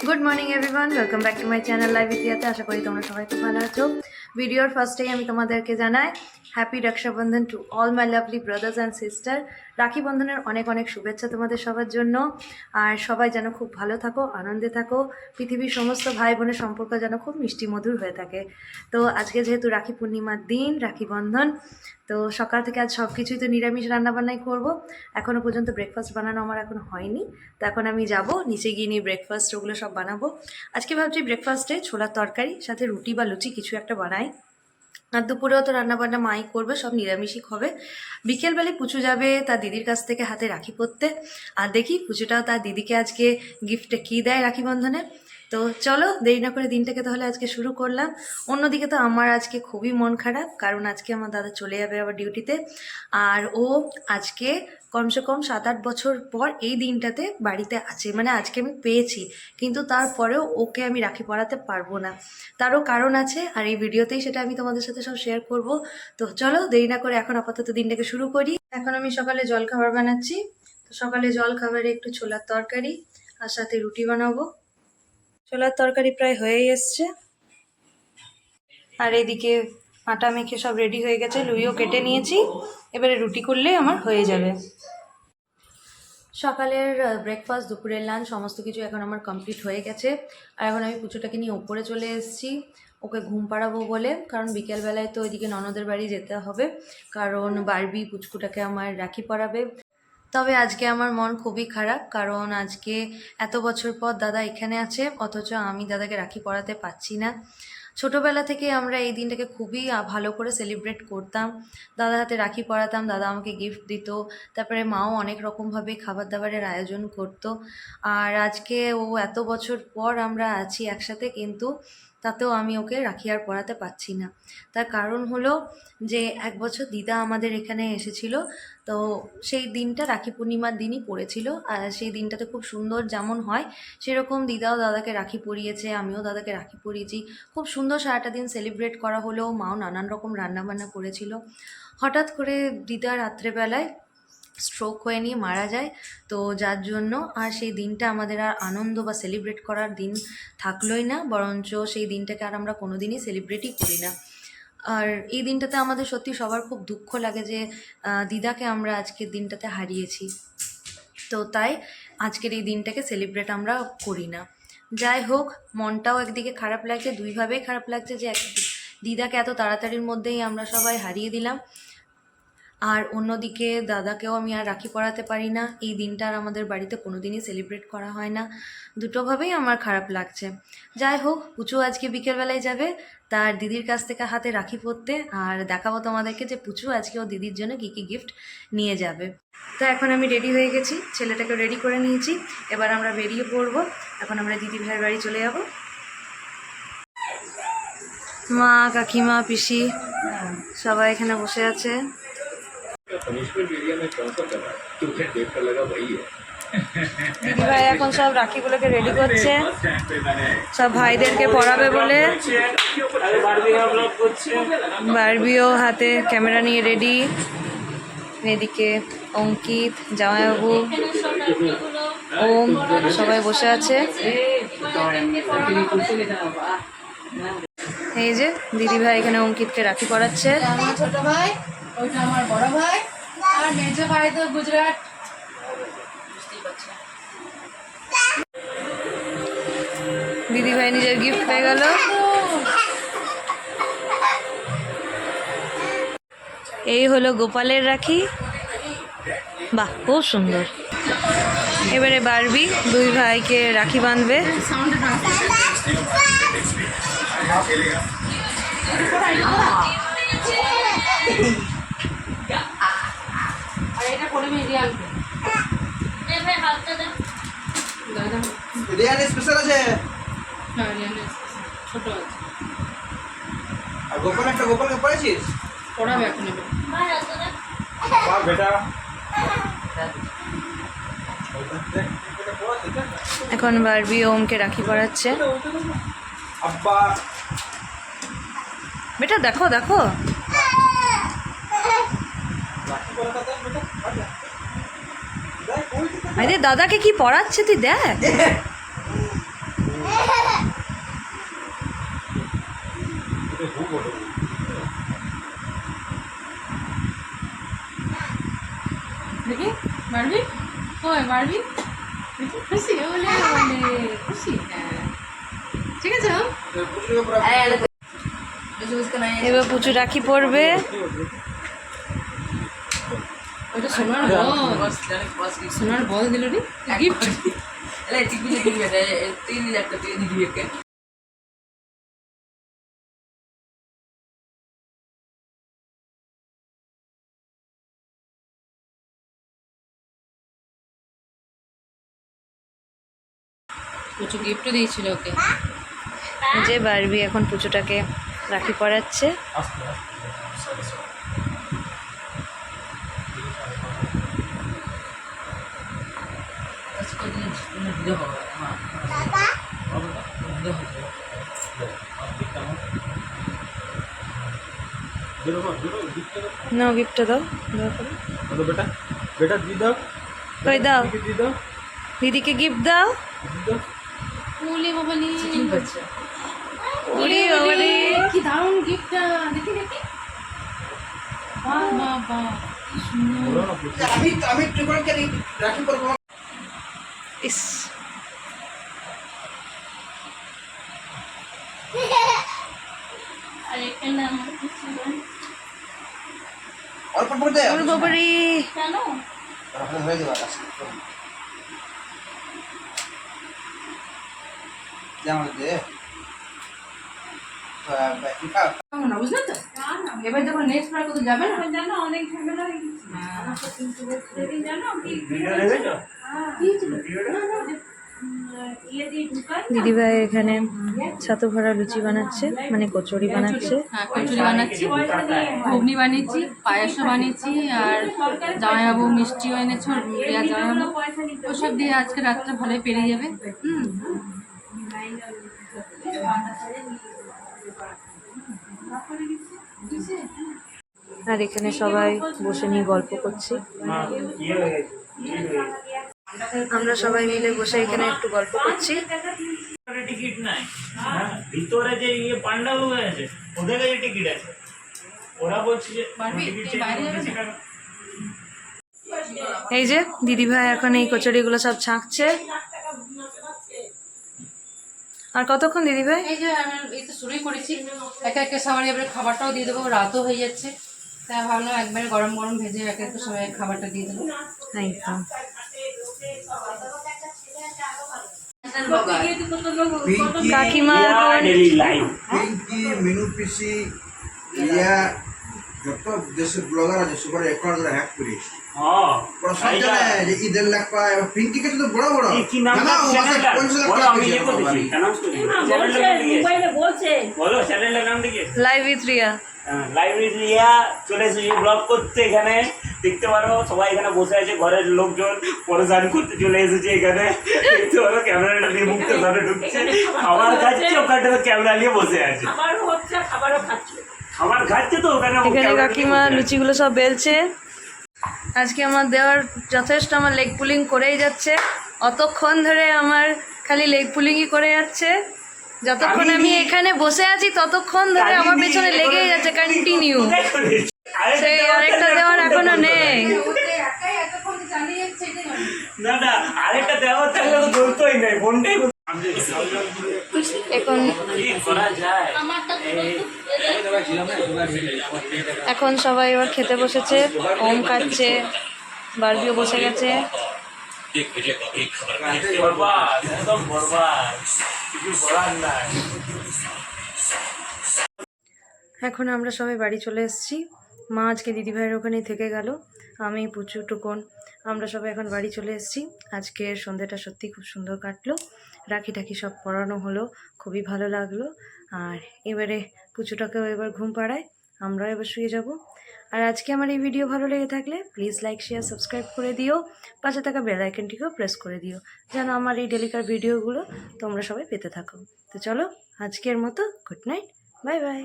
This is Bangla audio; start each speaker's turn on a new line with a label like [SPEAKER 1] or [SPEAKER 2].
[SPEAKER 1] Good morning everyone, welcome back to my channel live ইতিহাতে। আশা করি তোমরা সবাই খুব ভালো আছো। ভিডিওর ফার্স্টেই আমি তোমাদেরকে জানাই happy Rakshabandhan to all my lovely brothers and sister. রাখি বন্ধনের অনেক অনেক শুভেচ্ছা তোমাদের সবার জন্য। আর সবাই যেন খুব ভালো থাকো, আনন্দে থাকো, পৃথিবীর সমস্ত ভাই বোনের সম্পর্ক যেন খুব মিষ্টি মধুর হয়ে থাকে। তো আজকে যেহেতু রাখি পূর্ণিমার দিন, রাখি বন্ধন, তো সকাল থেকে আজ সব কিছুই তো নিরামিষ রান্নাবান্নাই করবো। এখনও পর্যন্ত ব্রেকফাস্ট বানানো আমার এখন হয়নি, তো এখন আমি যাব নিচে গিয়ে নিয়ে ব্রেকফাস্ট ওগুলো সব বানাবো। আজকে ভাবছি ব্রেকফাস্টে ছোলার তরকারি সাথে রুটি বা লুচি কিছু একটা বানাই। আর দুপুরেও তো রান্নাবান্না মাই করবে, সব নিরামিষই হবে। বিকেলবেলায় পুচু যাবে তার দিদির কাছ থেকে হাতে রাখি পরতে। আর দেখি পুচুটাও তার দিদিকে আজকে গিফটে কী দেয় রাখি বন্ধনে। তো চলো দেরি না করে দিনটাকে তাহলে আজকে শুরু করলাম। অন্যদিকে তো আমার আজকে খুবই মন খারাপ, কারণ আজকে আমার দাদা চলে যাবে আবার ডিউটিতে। আর ও আজকে কমসে কম 7-8 বছর পর এই দিনটাতে বাড়িতে আছে, মানে আজকে আমি পেয়েছি, কিন্তু তারপরেও ওকে আমি রাখি পরাতে পারবো না। তারও কারণ আছে, আর এই ভিডিওতেই সেটা আমি তোমাদের সাথে সব শেয়ার করব। তো চলো দেরি না করে এখন আপাতত দিনটাকে শুরু করি। এখন আমি সকালে জলখাবার বানাচ্ছি। তো সকালে জলখাবারে একটু ছোলার তরকারি আর সাথে রুটি বানাবো। ছোলার তরকারি প্রায় হয়েই এসছে, আর এদিকে আটা মেখে সব রেডি হয়ে গেছে, লুইও কেটে নিয়েছি। এবারে রুটি করলেই আমার হয়ে যাবে। সকালের ব্রেকফাস্ট, দুপুরের লাঞ্চ সমস্ত কিছু এখন আমার কমপ্লিট হয়ে গেছে। আর এখন আমি পুজোটাকে নিয়ে ওপরে চলে এসেছি ওকে ঘুম পাড়াবো বলে, কারণ বিকেলবেলায় তো ওইদিকে ননদের বাড়ি যেতে হবে, কারণ বারবি পুচকুটাকে আমার রাখি পরাবে। তবে আজকে আমার মন খুবই খারাপ, কারণ আজকে এত বছর পর দাদা এখানে আছে, অথচ আমি দাদাকে রাখি পরাতে পারছি না। ছোটোবেলা থেকে আমরা এই দিনটাকে খুবই ভালো করে সেলিব্রেট করতাম। দাদার হাতে রাখি পরাতাম, দাদা আমাকে গিফট দিত, তারপরে মাও অনেক রকমভাবে খাবার দাবারের আয়োজন করত। আর আজকে ও এত বছর পর আমরা আছি একসাথে, কিন্তু তাতেও আমি ওকে রাখি আর পরাতে পারছি না। তার কারণ হলো যে 1 বছর দিদা আমাদের এখানে এসেছিল, তো সেই দিনটা রাখি পূর্ণিমার দিনই পড়েছিল। আর সেই দিনটাতে খুব সুন্দর যেমন হয় সেরকম দিদাও দাদাকে রাখি পরিয়েছে, আমিও দাদাকে রাখি পরিয়েছি। খুব সুন্দর সারাটা দিন সেলিব্রেট করা হলো, মাও নানান রকম রান্নাবান্না করেছিল। হঠাৎ করে দিদা রাত্রেবেলায় স্ট্রোক হয়ে নিয়ে মারা যায়, তো যার জন্য আর সেই দিনটা আমাদের আর আনন্দ বা সেলিব্রেট করার দিন থাকলোই না, বরঞ্চ সেই দিনটাকে আর আমরা কোনো দিনই সেলিব্রেটই করি না। আর এই দিনটাতে আমাদের সত্যি সবার খুব দুঃখ লাগে যে দিদাকে আমরা আজকের দিনটাতে হারিয়েছি। তো তাই আজকের এই দিনটাকে সেলিব্রেট আমরা করি না। যাই হোক, মনটাও একদিকে খারাপ লাগছে, দুইভাবেই খারাপ লাগছে যে দিদাকে এত তাড়াতাড়ির মধ্যেই আমরা সবাই হারিয়ে দিলাম, আর অন্যদিকে দাদাকেও আমি আর রাখি পরাতে পারি না। এই দিনটা আর আমাদের বাড়িতে কোনো দিনই সেলিব্রেট করা হয় না। দুটোভাবেই আমার খারাপ লাগছে। যাই হোক, পুচু আজকে বিকেলবেলায় যাবে তার দিদির কাছ থেকে হাতে রাখি পরতে, আর দেখাবো তোমাদেরকে যে পুচু আজকে ও দিদির জন্য কী কী গিফট নিয়ে যাবে। তো এখন আমি রেডি হয়ে গেছি, ছেলেটাকে রেডি করে নিয়েছি, এবার আমরা বেরিয়ে পড়বো। এখন আমরা দিদি ভাইয়ের বাড়ি চলে যাব। মা, কাকিমা, পিসি সবাই এখানে বসে আছে। দিদিভাই এখন সব রাখিগুলোকে রেডি করছে, সব ভাইদেরকে পরাবে বলে। বারবিও হাতে ক্যামেরা নিয়ে রেডি। এদিকে অঙ্কিত, জামাইবাবু, ওম সবাই বসে আছে। এই যে দিদিভাই এখানে অঙ্কিতকে রাখি পরাচ্ছে।
[SPEAKER 2] আমার ছোট ভাই, ওইটা আমার বড় ভাই, আর মেজো ভাই তো গুজরাট।
[SPEAKER 1] দিদিভাই নিজের গিফট পেয়ে গেল। এই হলো গোপালের রাখি, বাহ খুব সুন্দর। এবারে বারবি দুই ভাইকে রাখি বাঁধবে। এখন বারবি ওমকে রাখি পরাচ্ছে। বেটা দেখো দেখো, দাদাকে কি পড়াচ্ছে তুই দেখ।
[SPEAKER 2] দেখি বারবি, ওই বারবি খুশি বলে খুশি। হ্যাঁ ঠিক আছে।
[SPEAKER 1] এবার পুচু রাখি পরবে।
[SPEAKER 2] ওইটা সোনার বল, সোনার বল দিল রে গিফট। প্রচুর গিফটও দিয়েছিল ওকে।
[SPEAKER 1] যে বারবি এখন পুচুটাকে রাখি পরাচ্ছে। না গিফটটা দাও,
[SPEAKER 3] बेटा बेटा दी दो
[SPEAKER 1] কই দাও,
[SPEAKER 3] दी दो
[SPEAKER 1] দিদিকে গিফট দাও।
[SPEAKER 2] ওলে বাবালি,
[SPEAKER 1] ওরে বাবারে,
[SPEAKER 2] কি দারুণ গিফটটা, দেখি দেখি। বাহ বাহ বাহ, কি সুন্দর।
[SPEAKER 3] আমি ত্রিপুরা কে রাখি পরবো।
[SPEAKER 1] ইস
[SPEAKER 2] আর এখানে আমার কিছু নেই।
[SPEAKER 3] और पढ़ दे
[SPEAKER 1] ওরে বাবারে,
[SPEAKER 2] কেন?
[SPEAKER 3] হয়ে যাবে জানো দে
[SPEAKER 2] না বুঝলে তো, এবার যখন নেক্সট বার কোথাও যাবে না, জানো অনেক ঝামেলা হয়ে গেছে। আমার তো কিন্তু সেদিন জানো কি
[SPEAKER 3] ভিডিও নেবে তো
[SPEAKER 2] কি ছিল ইয়ে দিয়ে ঢুকাই।
[SPEAKER 1] দিদিভাই এখানে ছাতু ভরা লুচি বানাচ্ছে, মানে কচুরি বানাচ্ছে।
[SPEAKER 2] হ্যাঁ কচুরি বানাচ্ছি, ঘুগনি বানিয়েছি, পায়েসও বানিয়েছি, আর জামাইবাবু মিষ্টিও এনেছো, রিয়া জামাইবাবু, ওসব দিয়ে আজকে রাতটা ভালোই পেরিয়ে যাবে।
[SPEAKER 1] আর এখানে সবাই বসে নিয়ে গল্প করছি। আমরা সবাই মিলে বসে এখানে একটু গল্প করছি।
[SPEAKER 4] টিকিট নাই, ভিতরে যে ইয়ে পান্ডাগুলো আছে ওদের কাছে টিকিট আছে, ওরা বলছে যে টিকিট চেক করতেছি কেন।
[SPEAKER 1] এই যে দিদিভাই এখন এই কচুরিগুলো সব ছাঁকছে। আর কতক্ষণ দিদিভাই?
[SPEAKER 2] এই যে আমি এই তো শুরুই করেছি, একে একে সবার এবারে খাবারটাও দিয়ে দেবো, রাতও হয়ে যাচ্ছে, তাই ভাবলাম একবারে গরম গরম ভেজে একে একে সবাই খাবারটা দিয়ে দেবো।
[SPEAKER 1] একদম। কাকিমা এখন
[SPEAKER 4] ডেইলি লাইভ
[SPEAKER 3] পিঙ্কি মিনু পিসি রিয়া যত দেশের ব্লগার আছে সবার অ্যাকাউন্ট হ্যাক করে
[SPEAKER 4] হ্যাঁ
[SPEAKER 3] প্রশ্ন জানে যে ই 1.5 লাখ পায় আর পিঙ্কি কে তো বড় বড়
[SPEAKER 4] কি নাম চ্যানেলটা বলো, আমি ইয়ে করতেছি অ্যানাউন্স করছি চ্যানেলটা বলো চ্যানেলটার নাম দেখে
[SPEAKER 1] live with Riya.
[SPEAKER 4] Library Riya চলে এসেছি ব্লগ করতে, এখানে দেখতে পারো সবাই এখানে বসে আছে, ঘরের লোকজন পরেশান করতে চলে এসেছে এখানে, দেখতে পারো ক্যামেরাটা নিয়ে মুখতে ধরে ঢুকছে, খাবার খাচ্ছে, ওখানে ক্যামেরা নিয়ে বসে আছে, খাবার খাচ্ছে তো ওখানে
[SPEAKER 1] এখানে কাকিমা লুচিগুলো সব বেলছে। আজকে আমার দেওয়ার যথেষ্ট আমার লেগ পুলিং করেই যাচ্ছে, অতক্ষণ ধরে আমার খালি লেগ পুলিংই করে যাচ্ছে। যতক্ষণ আমি এখানে বসে আছি ততক্ষণ ধরে আমার পেছনে লেগেই যাচ্ছে কন্টিনিউ। সেই আরেকটা দেওয়ার এখনো নেই।
[SPEAKER 4] না না আরেকটা দেওয়ার থাকলে তো ধরতোই নাই ফোনটাই
[SPEAKER 1] এখন
[SPEAKER 4] করা যায়।
[SPEAKER 1] এখন সবাই এবার খেতে বসেছে, ওম খাচ্ছে, বারবিও বসে গেছে।
[SPEAKER 4] বরবাদ, একদম বরবাদ, কিছু করার নাই।
[SPEAKER 1] এখন আমরা সবাই বাড়ি চলে এসেছি। মা আজকে দিদিভাইয়ের ওখানেই থেকে গেল, আমি পুচু টুকন আমরা সবাই এখন বাড়ি চলে এসেছি। আজকের সন্ধ্যাটা সত্যি খুব সুন্দর কাটলো, রাখি টাকি সব পরানো হলো, খুবই ভালো লাগলো। আর এবারে পুচুটাকেও এবার ঘুম পাড়ায়, আমরাও এবার শুয়ে যাব। আর আজকে আমার এই ভিডিও ভালো লেগে থাকলে প্লিজ লাইক শেয়ার সাবস্ক্রাইব করে দিও, পাশে থাকা বেল আইকনটিকেও প্রেস করে দিও, যেন আমার এই ডেলিকার ভিডিওগুলো তোমরা সবাই পেতে থাকো। তো চলো আজকের মতো গুড নাইট, বাই বাই।